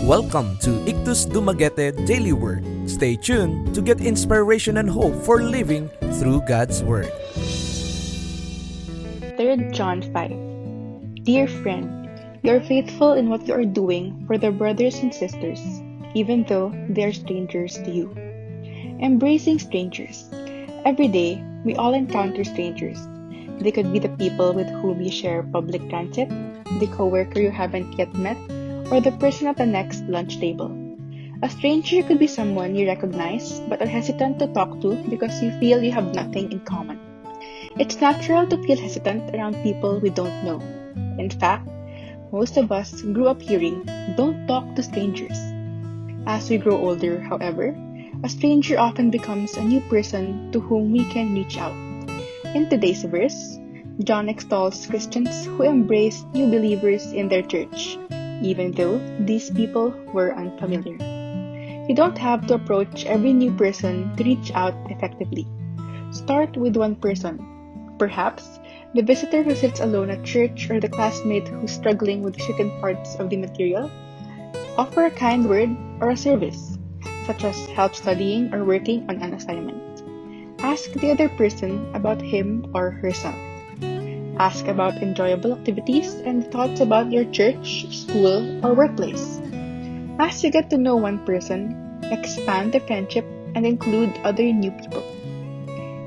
Welcome to Ikthus Dumaguete Daily Word. Stay tuned to get inspiration and hope for living through God's Word. 3 John 5. Dear friend, you are faithful in what you are doing for the brothers and sisters, even though they are strangers to you. Embracing strangers. Every day, we all encounter strangers. They could be the people with whom you share public transit, the coworker you haven't yet met, or the person at the next lunch table. A stranger could be someone you recognize but are hesitant to talk to because you feel you have nothing in common. It's natural to feel hesitant around people we don't know. In fact, most of us grew up hearing, "Don't talk to strangers." As we grow older, however, a stranger often becomes a new person to whom we can reach out. In today's verse, John extols Christians who embrace new believers in their church, even though these people were unfamiliar. You don't have to approach every new person to reach out effectively. Start with one person. Perhaps the visitor who sits alone at church or the classmate who's struggling with certain parts of the material. Offer a kind word or a service, such as help studying or working on an assignment. Ask the other person about him or herself. Ask about enjoyable activities and thoughts about your church, school, or workplace. As you get to know one person, expand the friendship and include other new people.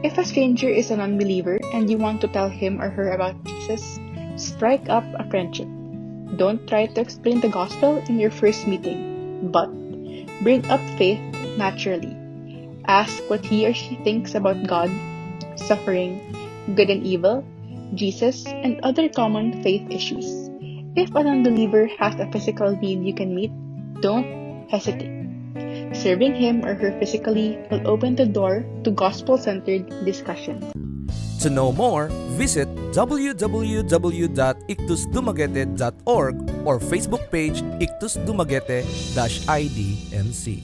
If a stranger is an unbeliever and you want to tell him or her about Jesus, strike up a friendship. Don't try to explain the gospel in your first meeting, but bring up faith naturally. Ask what he or she thinks about God, suffering, good and evil, Jesus, and other common faith issues. If an unbeliever has a physical need you can meet, don't hesitate. Serving him or her physically will open the door to gospel-centered discussion. To know more, visit www.ikthusdumaguete.org or Facebook page Ikthus Dumaguete-IDMC.